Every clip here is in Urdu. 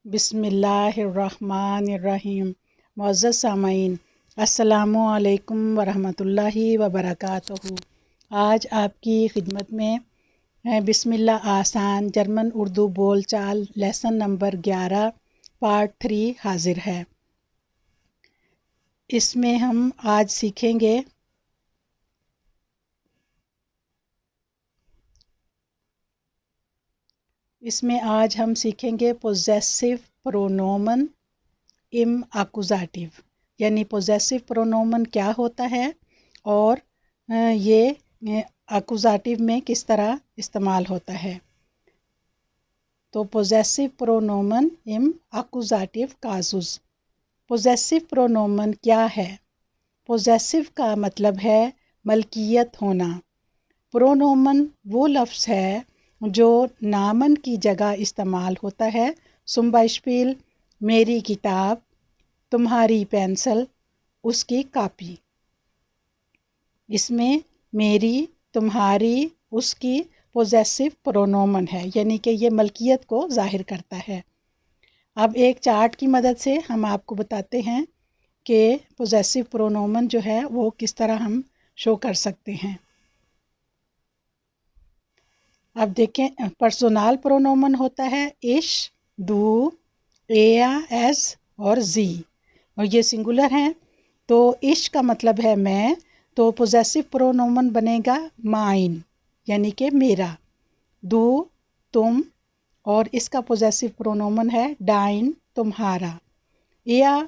بسم اللہ الرحمن الرحیم۔ معزز سامعین، السلام علیکم ورحمۃ اللہ وبرکاتہ۔ آج آپ کی خدمت میں بسم اللہ آسان جرمن اردو بول چال لیسن نمبر 11 پارٹ 3 حاضر ہے۔ اس میں ہم آج سیکھیں گے پوزیسو پرونومن ام ایکوزیٹیو، یعنی پوزیسو پرونومن کیا ہوتا ہے اور یہ ایکوزیٹیو میں کس طرح استعمال ہوتا ہے۔ تو پوزیسو پرونومن ام ایکوزیٹیو کازز۔ پوزیسو پرونومن کیا ہے؟ پوزیسو کا مطلب ہے ملکیت ہونا۔ پرونومن وہ لفظ ہے جو نامن کی جگہ استعمال ہوتا ہے۔ zum Beispiel میری کتاب، تمہاری پینسل، اس کی کاپی۔ اس میں میری، تمہاری، اس کی پوزیسو پرونومن ہے، یعنی کہ یہ ملکیت کو ظاہر کرتا ہے۔ اب ایک چارٹ کی مدد سے ہم آپ کو بتاتے ہیں کہ پوزیسو پرونومن جو ہے وہ کس طرح ہم شو کر سکتے ہیں۔ اب دیکھیں، پرسونال پرونومن ہوتا ہے اش، دو، ایا، ایز اور زی، اور یہ سنگولر ہیں۔ تو اش کا مطلب ہے میں، تو پوزیسو پرونومن بنے گا مائن، یعنی کہ میرا۔ دو، تم، اور اس کا پوزیسو پرونومن ہے ڈائن، تمہارا۔ ایا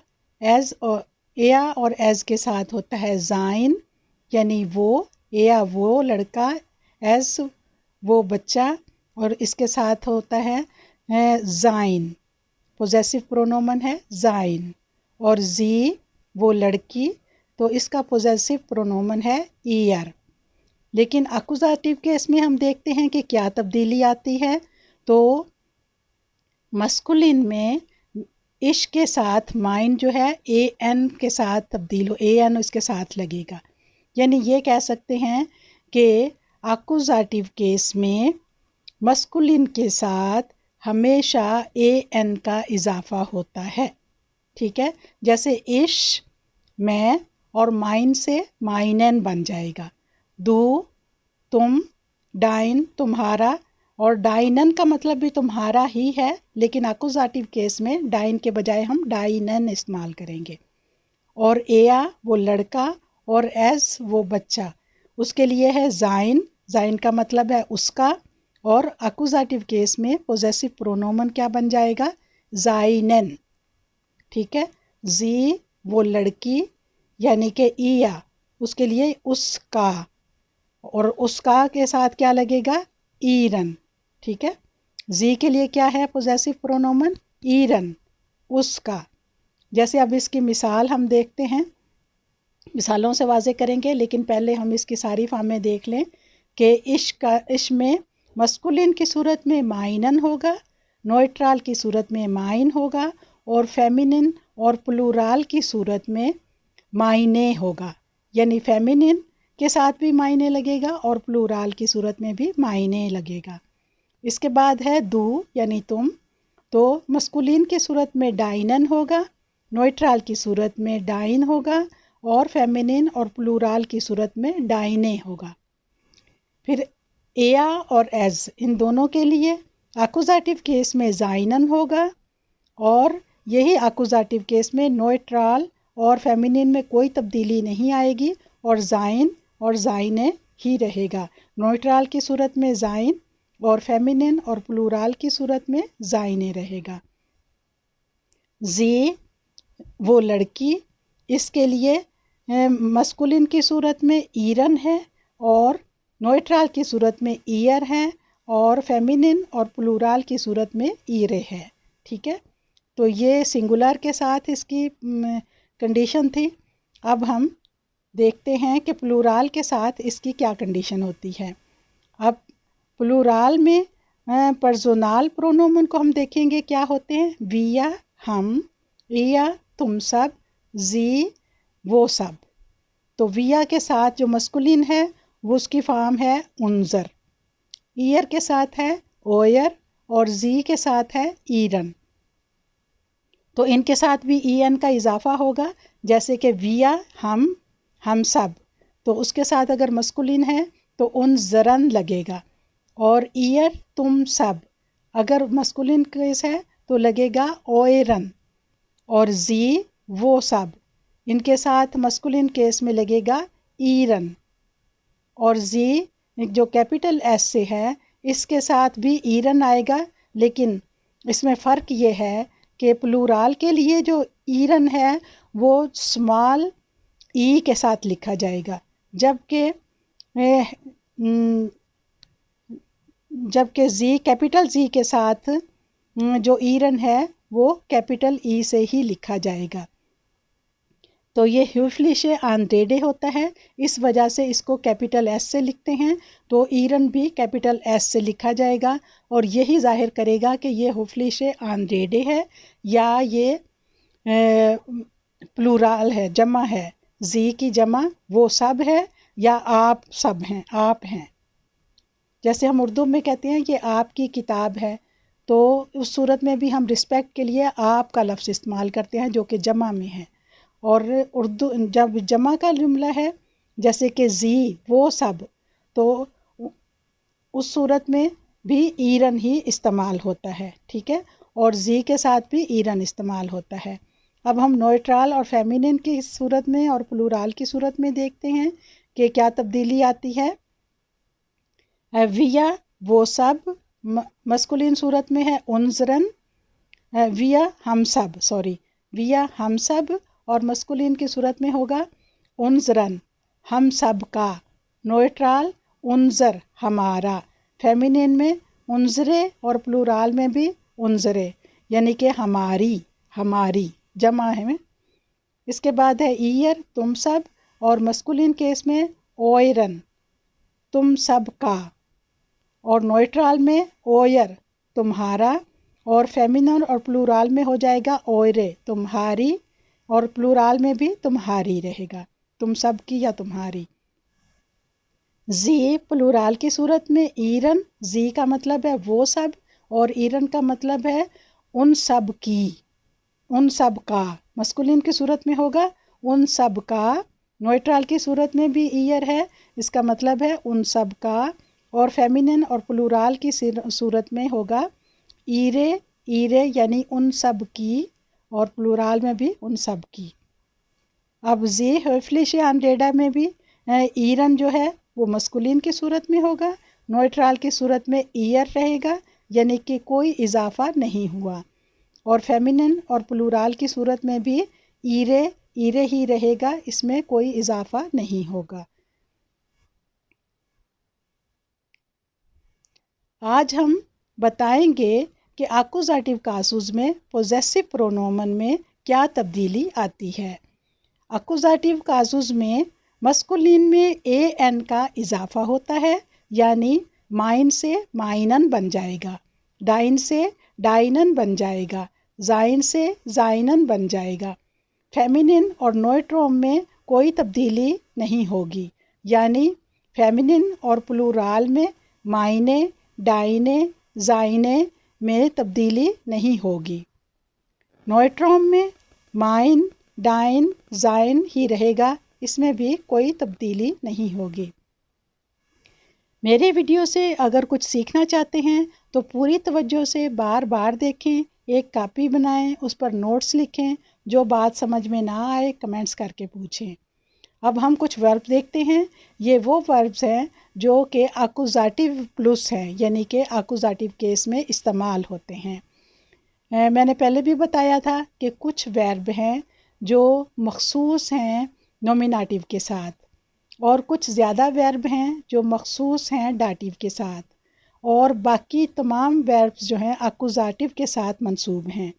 اور ایز کے ساتھ ہوتا ہے زائن، یعنی وہ، ایا وہ لڑکا، ایز وہ بچہ، اور اس کے ساتھ ہوتا ہے زائن، پوزیسو پرونومن ہے زائن۔ اور زی وہ لڑکی، تو اس کا پوزیسو پرونومن ہے ایئر۔ لیکن ایکوزیٹیو کیس میں ہم دیکھتے ہیں کہ کیا تبدیلی آتی ہے۔ تو مسکولن میں اش کے ساتھ مائن جو ہے اے این کے ساتھ تبدیل ہو، اے این اس کے ساتھ لگے گا، یعنی یہ کہہ سکتے ہیں کہ ایکوزیٹیو کیس میں مسکولن کے ساتھ ہمیشہ اے این کا اضافہ ہوتا ہے، ٹھیک ہے۔ جیسے اش میں اور مائن سے مائنن بن جائے گا۔ دو، تم، ڈائن تمہارا، اور ڈائنن کا مطلب بھی تمہارا ہی ہے، لیکن ایکوزیٹیو کیس میں ڈائن کے بجائے ہم ڈائنن استعمال کریں گے۔ اور ایا وہ لڑکا، اور ایز وہ بچہ، اس کے لیے ہے زائن، زائن کا مطلب ہے اس کا، اور ایکوزیٹیو کیس میں پوزیسو پرونومن کیا بن جائے گا؟ زائنن، ٹھیک ہے۔ زی وہ لڑکی، یعنی کہ ایا اس کے لیے اس کا، اور اس کا کے ساتھ کیا لگے گا؟ ایرن، ٹھیک ہے۔ زی کے لیے کیا ہے پوزیسو پرونومن؟ ایرن، اس کا۔ جیسے اب اس کی مثال ہم دیکھتے ہیں، مثالوں سے واضح کریں گے، لیکن پہلے ہم اس کی ساری فارمیں دیکھ لیں کہ اش میں مسکولن کی صورت میں مائنن ہوگا، نوئٹرال کی صورت میں مائن ہوگا، اور فیمینن اور پلورال کی صورت میں مائنے ہوگا، یعنی فیمینن کے ساتھ بھی مائنے لگے گا اور پلورال کی صورت میں بھی مائنے لگے گا۔ اس کے بعد ہے دو، یعنی تم، تو مسکولین کی صورت میں ڈائنن ہوگا، نوئٹرال کی صورت میں ڈائن ہوگا، اور فیمینن اور پلورال کی صورت میں ڈائنے ہوگا۔ پھر ایا اور ایز، ان دونوں کے لیے ایکوزیٹیو کیس میں زائنن ہوگا، اور یہی ایکوزیٹیو کیس میں نوئٹرال اور فیمینن میں کوئی تبدیلی نہیں آئے گی، اور زائن اور زائنے ہی رہے گا۔ نوئٹرال کی صورت میں زائن، اور فیمینن اور پلورال کی صورت میں زائنے رہے گا۔ زی وہ لڑکی، اس کے لیے مسکولن کی صورت میں ایرن ہے، اور نوئٹرال کی صورت میں ایئر ہے، اور فیمینن اور پلورال کی صورت میں ایرے ہے، ٹھیک ہے۔ تو یہ سنگولر کے ساتھ اس کی کنڈیشن تھی۔ اب ہم دیکھتے ہیں کہ پلورال کے ساتھ اس کی کیا کنڈیشن ہوتی ہے۔ اب پلورال میں پرسونال پرونومن کو ہم دیکھیں گے کیا ہوتے ہیں۔ ویا ہم، ایا تم سب، زی وہ سب۔ تو ویا کے ساتھ جو مسکولن ہے وہ اس کی فارم ہے انزر، ایئر کے ساتھ ہے اویر، اور زی کے ساتھ ہے ایرن۔ تو ان کے ساتھ بھی ای این کا اضافہ ہوگا، جیسے کہ ویا ہم سب، تو اس کے ساتھ اگر مسکولین ہے تو ان زرن لگے گا، اور ایئر تم سب اگر مسکولین کیس ہے تو لگے گا اوئرن، اور زی وہ سب ان کے ساتھ مسکولین کیس میں لگے گا ایرن، اور زی جو کیپٹل ایس سے ہے اس کے ساتھ بھی ایرن آئے گا، لیکن اس میں فرق یہ ہے کہ پلورال کے لیے جو ایرن ہے وہ اسمال ای کے ساتھ لکھا جائے گا، جبکہ زی کیپٹل زی کے ساتھ جو ایرن ہے وہ کیپٹل ای سے ہی لکھا جائے گا۔ تو یہ ہیوفلیشے آنریڈے ہوتا ہے، اس وجہ سے اس کو کیپٹل ایس سے لکھتے ہیں، تو ایرن بھی کیپٹل ایس سے لکھا جائے گا، اور یہی ظاہر کرے گا کہ یہ ہیوفلیشے آنریڈے ہے یا یہ پلورال ہے، جمع ہے، زی کی جمع وہ سب ہے یا آپ سب ہیں، آپ ہیں۔ جیسے ہم اردو میں کہتے ہیں یہ آپ کی کتاب ہے، تو اس صورت میں بھی ہم رسپیکٹ کے لیے آپ کا لفظ استعمال کرتے ہیں جو کہ جمع میں ہے، اور اردو جب جمع کا جملہ ہے جیسے کہ زی وہ سب، تو اس صورت میں بھی ایرن ہی استعمال ہوتا ہے، ٹھیک ہے، اور زی کے ساتھ بھی ایرن استعمال ہوتا ہے۔ اب ہم نیوٹرال اور فیمینن کی صورت میں اور پلورال کی صورت میں دیکھتے ہیں کہ کیا تبدیلی آتی ہے۔ ویا وہ سب مسکولین صورت میں ہے انزرن، ویا ہم سب، اور مسکولین کی صورت میں ہوگا انزرن ہم سب کا، نیوٹرال انزر ہمارا، فیمینین میں انزرے، اور پلورال میں بھی انزرے، یعنی کہ ہماری جمع ہے۔ اس کے بعد ہے ایئر تم سب، اور مسکولین کیس میں اوئرن تم سب کا، اور نیوٹرال میں اوئر تمہارا، اور فیمینن اور پلورال میں ہو جائے گا اوئرے تمہاری، اور پلورال میں بھی تمہاری رہے گا، تم سب کی یا تمہاری۔ زی پلورال کی صورت میں ایرن، زی کا مطلب ہے وہ سب، اور ایرن کا مطلب ہے ان سب کی، ان سب کا، مسکولین کی صورت میں ہوگا ان سب کا، نیوٹرال کی صورت میں بھی ایئر ہے، اس کا مطلب ہے ان سب کا، اور فیمینن اور پلورال کی صورت میں ہوگا ایرے یعنی ان سب کی، اور پلورال میں بھی ان سب کی۔ اب زی ہیوفلیشے آنریڈا میں بھی ایرن جو ہے وہ مسکولین کی صورت میں ہوگا، نیوٹرال کی صورت میں ایئر رہے گا، یعنی کہ کوئی اضافہ نہیں ہوا، اور فیمینن اور پلورال کی صورت میں بھی ایرے ہی رہے گا، اس میں کوئی اضافہ نہیں ہوگا۔ آج ہم بتائیں گے کہ آکوزیٹو کاسز میں پوزیسو پرونومن میں کیا تبدیلی آتی ہے۔ آکوزیٹو کاسز میں مسکولین میں اے این کا اضافہ ہوتا ہے، یعنی مائن سے مائنن بن جائے گا، ڈائن سے ڈائنن بن جائے گا، زائن سے زائنن بن جائے گا۔ فیمینن اور نیوٹروم میں کوئی تبدیلی نہیں ہوگی، یعنی فیمینن اور پلورال میں مائنے ڈائنے زائنے میں تبدیلی نہیں ہوگی، نیوٹروم میں مائن ڈائن زائن ہی رہے گا، اس میں بھی کوئی تبدیلی نہیں ہوگی۔ میرے ویڈیو سے اگر کچھ سیکھنا چاہتے ہیں تو پوری توجہ سے بار بار دیکھیں، ایک کاپی بنائیں، اس پر نوٹس لکھیں، جو بات سمجھ میں نہ آئے کمنٹس کر کے پوچھیں۔ اب ہم کچھ ورب دیکھتے ہیں، یہ وہ وربز ہیں جو کہ آکوزیٹو پلس ہیں، یعنی کہ آکوزیٹو کیس میں استعمال ہوتے ہیں۔ میں نے پہلے بھی بتایا تھا کہ کچھ ورب ہیں جو مخصوص ہیں نومینیٹو کے ساتھ، اور کچھ زیادہ ورب ہیں جو مخصوص ہیں ڈاٹیو کے ساتھ، اور باقی تمام وربز جو ہیں آکوزیٹو کے ساتھ منصوب ہیں۔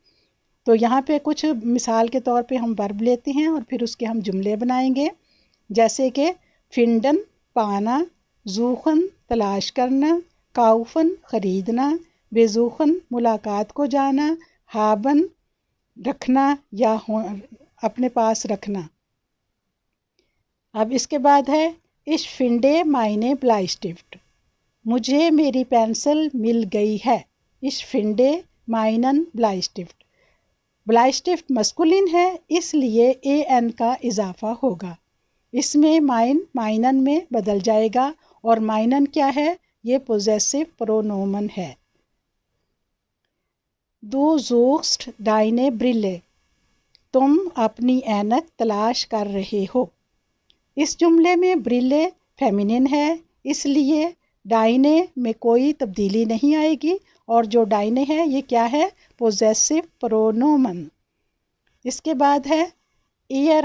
تو یہاں پہ کچھ مثال کے طور پہ ہم ورب لیتے ہیں اور پھر اس کے ہم جملے بنائیں گے، جیسے کہ فنڈن پانا، زوخن تلاش کرنا، کاؤفن خریدنا، بےزوخن ملاقات کو جانا، ہابن رکھنا یا اپنے پاس رکھنا۔ اب اس کے بعد ہے اش فنڈے مائنے بلائسٹفٹ، مجھے میری پینسل مل گئی ہے، اش فنڈے مائنن بلائسٹفٹ۔ بلائسٹف مسکولن ہے اس لیے اے این کا اضافہ ہوگا. اس میں مائنن میں بدل جائے گا اور مائنن کیا ہے؟ یہ پوزیسو پرونومن ہے. Du suchst deine Brille. تم اپنی اینک تلاش کر رہے ہو. اس جملے میں برلے فیمینن ہے اس لیے ڈائنے میں کوئی تبدیلی نہیں آئے گی اور جو ڈائنے ہے یہ کیا ہے؟ پوزیسو پرونومن. اس کے بعد ہے ایئر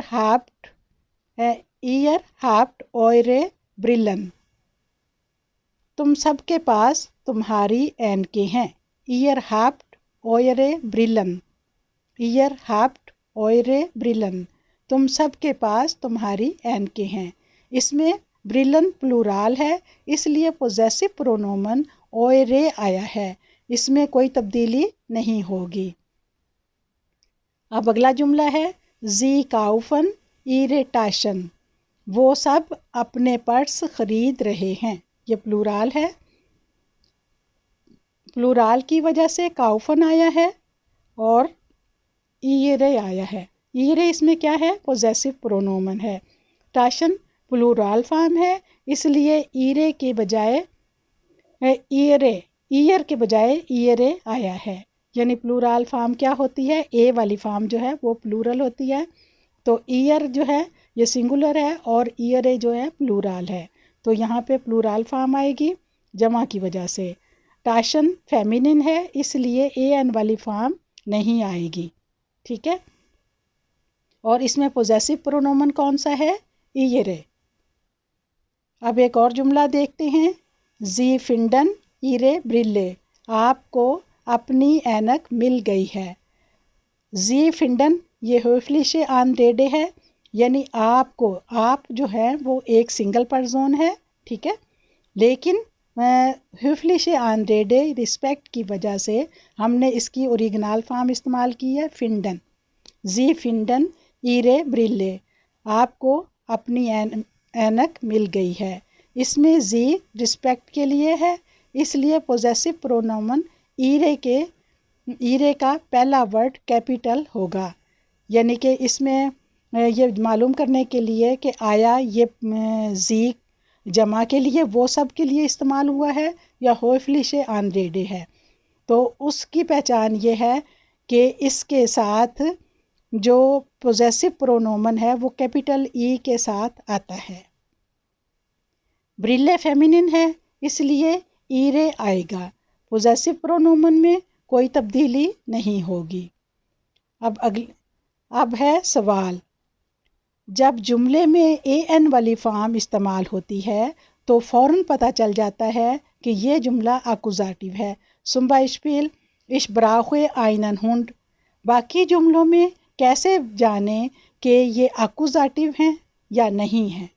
ہافٹ اوئرے برلن. تم سب کے پاس تمہاری اینکیں ہیں. ایئر ہافٹ اوئرے برلن. ایئر ہافٹ اوئرے برلن. تم سب کے پاس تمہاری اینکیں ہیں. اس میں برلن پلورال ہے اس لیے پوزیسو پرونومن اوئرے آیا ہے. اس میں کوئی تبدیلی نہیں ہوگی. اب اگلا جملہ ہے زی کاؤفن ایرے ٹاشن. وہ سب اپنے پرس خرید رہے ہیں. یہ پلورال ہے. پلورال کی وجہ سے کاؤفن آیا ہے اور ایرے آیا ہے. ایرے اس میں کیا ہے؟ پوزیسو پرونومن ہے. ٹاشن پلورال فارم ہے اس لیے ایرے کے بجائے ایئر کے بجائے ایرے آیا ہے. یعنی پلورال فارم کیا ہوتی ہے؟ اے والی فارم جو ہے وہ پلورل ہوتی ہے. تو ایئر جو ہے یہ سنگولر ہے اور ایرے جو ہے پلورال ہے. تو یہاں پہ پلورال فارم آئے گی جمع کی وجہ سے. ٹاشن فیمینن ہے اس لیے اے این والی فارم نہیں آئے گی. ٹھیک ہے. اور اس میں پوزیسو پرونومن کون سا ہے؟ ایرے. اب ایک اور جملہ دیکھتے ہیں. زی فنڈن ایرے برلے. آپ کو اپنی اینک مل گئی ہے. زی فنڈن یہ ہوفلیشے آن ریڈے ہے یعنی آپ کو. آپ جو ہے وہ ایک سنگل پرزون ہے. ٹھیک ہے. لیکن ہوفلیشے آن ریڈے رسپیکٹ کی وجہ سے ہم نے اس کی اوریگنال فارم استعمال کی ہے فنڈن. زی فنڈن ایرے برلے. آپ کو اپنی اینک مل گئی ہے. اس میں زی رسپیکٹ کے لیے ہے اس لیے پوزیسو پرونومن ایرے کا پہلا ورڈ کیپیٹل ہوگا. یعنی کہ اس میں یہ معلوم کرنے کے لیے کہ آیا یہ زی جمع کے لیے وہ سب کے لیے استعمال ہوا ہے یا ہوفلیشے آن ریڈے ہے. تو اس کی پہچان یہ ہے کہ اس کے ساتھ جو پوزیسو پرونومن ہے وہ کیپیٹل ای کے ساتھ آتا ہے. برلے فیمینن ہے اس لیے ایرے آئے گا. پوزیسو پرونومن میں کوئی تبدیلی نہیں ہوگی. اب ہے سوال. جب جملے میں اے این والی فارم استعمال ہوتی ہے تو فوراً پتہ چل جاتا ہے کہ یہ جملہ اکوزیٹو ہے. zum Beispiel ich brauche einen Hund. باقی جملوں میں کیسے جانیں کہ یہ اکوزیٹو ہیں یا نہیں ہیں؟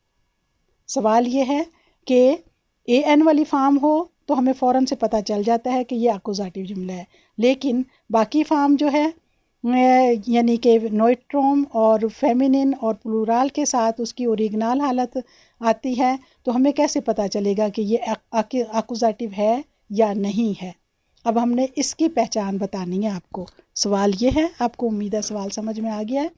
سوال یہ ہے کہ اے این والی فارم ہو تو ہمیں فوراً سے پتہ چل جاتا ہے کہ یہ اکوزیٹو جملہ ہے. لیکن باقی فارم جو ہے یعنی کہ نوئٹروم اور فیمینن اور پلورال کے ساتھ اس کی اوریگنال حالت آتی ہے تو ہمیں کیسے پتہ چلے گا کہ یہ اکوزیٹو ہے یا نہیں ہے؟ اب ہم نے اس کی پہچان بتانی ہے آپ کو. سوال یہ ہے، آپ کو امید ہے سوال سمجھ میں آ گیا ہے.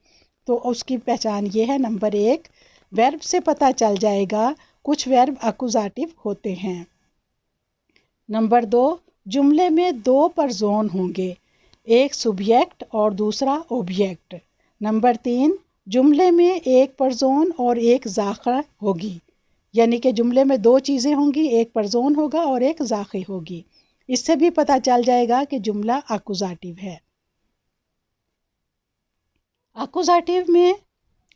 تو اس کی پہچان یہ ہے. نمبر 1 ویرب سے پتہ چل جائے گا کچھ ویرب اکوزیٹو ہوتے ہیں. نمبر 2 جملے میں 2 پرزون ہوں گے، ایک سبجیکٹ اور دوسرا اوبجیکٹ. نمبر 3 جملے میں ایک پرزون اور ایک ذاکرہ ہوگی. یعنی کہ جملے میں 2 چیزیں ہوں گی، ایک پرزون ہوگا اور ایک ذاکرہ ہوگی. اس سے بھی پتہ چل جائے گا کہ جملہ اکوزیٹو ہے. اکوزیٹو میں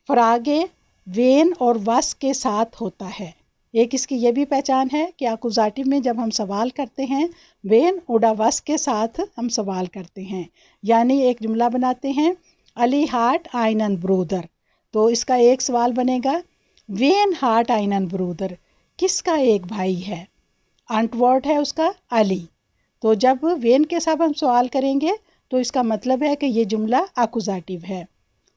فراگے وین اور وس کے ساتھ ہوتا ہے. ایک اس کی یہ بھی پہچان ہے کہ اکوزیٹو میں جب ہم سوال کرتے ہیں وین اوڈا وس کے ساتھ ہم سوال کرتے ہیں. یعنی ایک جملہ بناتے ہیں علی ہاٹ آئنن برودر. تو اس کا ایک سوال بنے گا وین ہاٹ آئنن برودر، کس کا ایک بھائی ہے؟ انٹورڈ ہے اس کا علی. تو جب وین کے ساتھ ہم سوال کریں گے تو اس کا مطلب ہے کہ یہ جملہ اکوزیٹو ہے.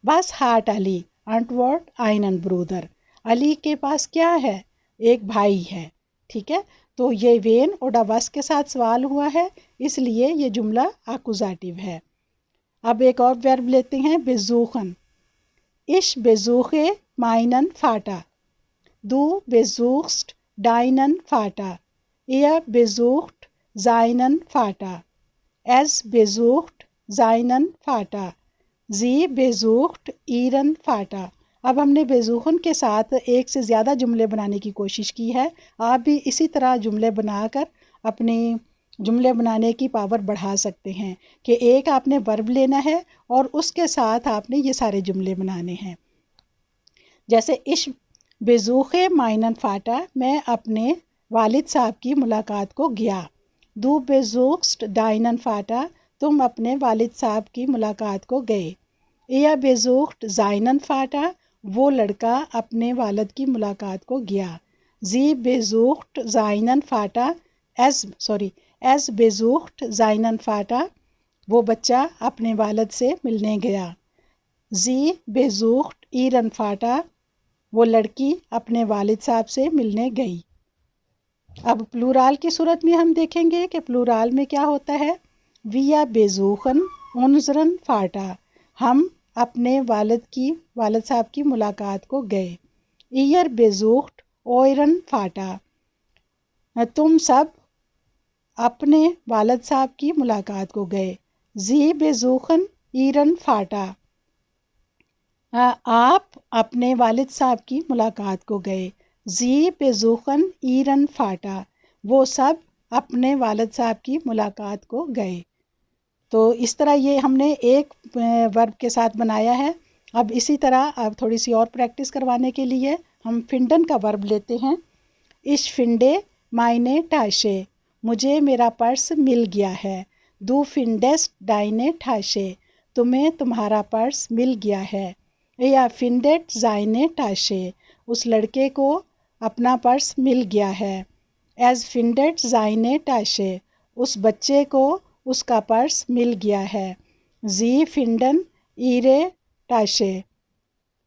بس ہاٹ علی انٹورڈ آئنن برودر. علی کے پاس کیا ہے؟ ایک بھائی ہے. ٹھیک ہے. تو یہ وین اوڈا وس کے ساتھ سوال ہوا ہے اس لیے یہ جملہ اکوزیٹو ہے. اب ایک اور ورب لیتے ہیں besuchen. Ich besuche meinen Vater. Du besuchst deinen Vater. Er besucht seinen Vater. Es besucht seinen Vater. Sie besucht ihren Vater. اب ہم نے بیزوخن کے ساتھ ایک سے زیادہ جملے بنانے کی کوشش کی ہے. آپ بھی اسی طرح جملے بنا کر اپنی جملے بنانے کی پاور بڑھا سکتے ہیں کہ ایک آپ نے ورب لینا ہے اور اس کے ساتھ آپ نے یہ سارے جملے بنانے ہیں. جیسے ich besuche meinen Vater, میں eپنے والد صاحب کی ملاقات کو گیا. Du besuchst deinen Vater, تم اپنے والد صاحب کی ملاقات کو گئے. Er besucht seinen Vater, وہ لڑکا اپنے والد کی ملاقات کو گیا. Sie besucht seinen Vater, es besucht seinen Vater, وہ بچہ اپنے والد سے ملنے گیا. Sie besucht ihren Vater, وہ لڑکی اپنے والد صاحب سے ملنے گئی. اب پلورال کی صورت میں ہم دیکھیں گے کہ پلورال میں کیا ہوتا ہے. Wir besuchen unseren Vater, ہم اپنے والد صاحب کی ملاقات کو گئے. Ihr besucht euren Vater, تم سب اپنے والد صاحب کی ملاقات کو گئے. Sie besuchen ihren Vater, آپ اپنے والد صاحب کی ملاقات کو گئے. Sie besuchen ihren Vater, وہ سب اپنے والد صاحب کی ملاقات کو گئے. تو اس طرح یہ ہم نے ایک ورب کے ساتھ بنایا ہے. اب اسی طرح اب تھوڑی سی اور پریکٹس کروانے کے لیے ہم فنڈن کا ورب لیتے ہیں. Ich finde meine Tasche, مجھے میرا پرس مل گیا ہے. Du findest deine Tasche, تمہیں تمہارا پرس مل گیا ہے. Er findet seine Tasche, اس لڑکے کو اپنا پرس مل گیا ہے. Es findet seine Tasche, اس بچے کو اس کا پرس مل گیا ہے. Sie finden ihre Tasche,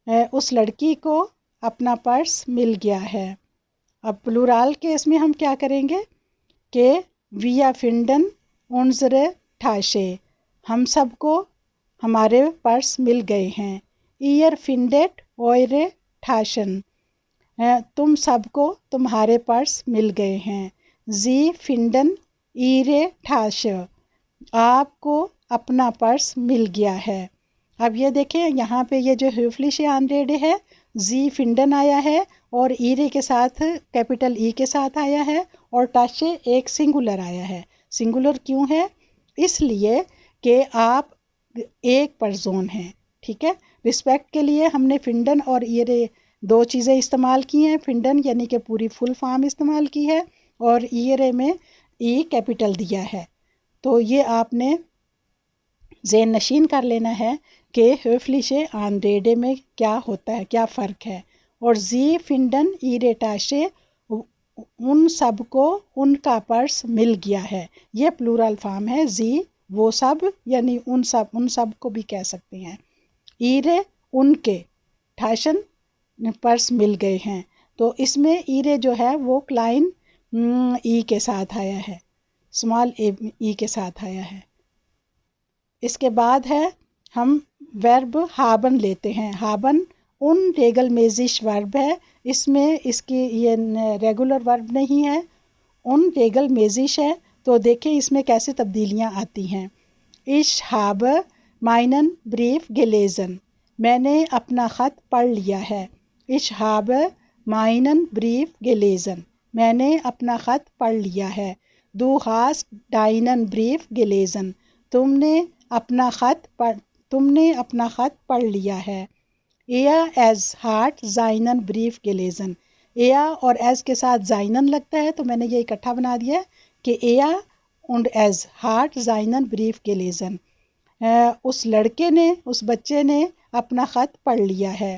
اس لڑکی کو اپنا پرس مل گیا ہے. اب پلورال کیس میں ہم کیا کریں گے کہ wir finden unsere Tasche, ہم سب کو ہمارے پرس مل گئے ہیں. Ihr findet eure Taschen, تم سب کو تمہارے پرس مل گئے ہیں. Sie finden ihre Tasche, آپ کو اپنا پرس مل گیا ہے. اب یہ دیکھیں یہاں پہ یہ جو höfliche Anrede ہے Sie finden آیا ہے اور ihre کے ساتھ کیپٹل ای کے ساتھ آیا ہے اور Tasche ایک سنگولر آیا ہے. سنگولر کیوں ہے؟ اس لیے کہ آپ ایک پرزون ہیں. ٹھیک ہے، رسپیکٹ کے لیے ہم نے فنڈن اور ایرے دو چیزیں استعمال کی ہیں. فنڈن یعنی کہ پوری فل فارم استعمال کی ہے اور ایرے میں ای کیپٹل دیا ہے. تو یہ آپ نے ذہن نشین کر لینا ہے کہ höfliche Anrede میں کیا ہوتا ہے، کیا فرق ہے. اور Sie finden ihre Tasche, ان سب کو ان کا پرس مل گیا ہے. یہ پلورل فارم ہے. Sie وہ سب یعنی ان سب کو بھی کہہ سکتے ہیں. ihre ان کے، Taschen پرس مل گئے ہیں. تو اس میں ihre جو ہے وہ کلائن ای کے ساتھ آیا ہے، اسمال ای کے ساتھ آیا ہے. اس کے بعد ہے ہم ورب ہابن لیتے ہیں. ہابن ان ریگل میزش ورب ہے. اس میں اس کی یہ ریگولر ورب نہیں ہے، ان ریگل میزش ہے. تو دیکھیں اس میں کیسے تبدیلیاں آتی ہیں. Ich habe meinen Brief gelesen, میں نے اپنا خط پڑھ لیا ہے. Ich habe meinen Brief gelesen, میں نے اپنا خط پڑھ لیا ہے. Du hast deinen Brief gelesen, تم نے اپنا خط پڑھ لیا ہے. Es hat seinen Brief gelesen, اور as کے ساتھ seinen لگتا ہے تو میں نے یہ اکٹھا بنا دیا کہ und es hat seinen Brief gelesen, اس لڑکے نے، اس بچے نے اپنا خط پڑھ لیا ہے.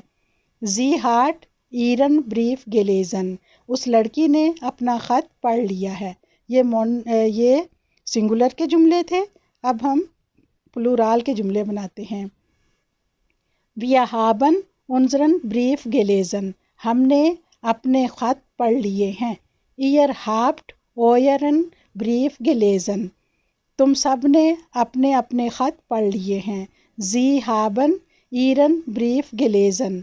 Sie hat ihren Brief gelesen, اس لڑکی نے اپنا خط پڑھ لیا ہے. یہ سنگولر کے جملے تھے. اب ہم پلورال کے جملے بناتے ہیں. Wir haben unseren Brief gelesen, ہم نے اپنے خط پڑھ لیے ہیں. Ihr habt euren Brief gelesen, تم سب نے اپنے اپنے خط پڑھ لیے ہیں. زی ہابن ایرن بریف گلیزن.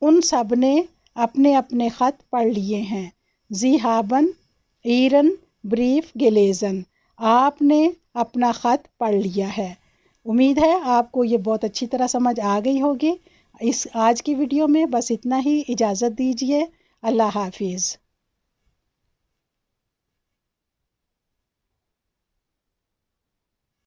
ان سب نے اپنے اپنے خط پڑھ لیے ہیں. زی ہابن ایرن بریف گلیزن. آپ نے اپنا خط پڑھ لیا ہے. امید ہے آپ کو یہ بہت اچھی طرح سمجھ آ گئی ہوگی. آج کی ویڈیو میں بس اتنا ہی. اجازت دیجیے. اللہ حافظ.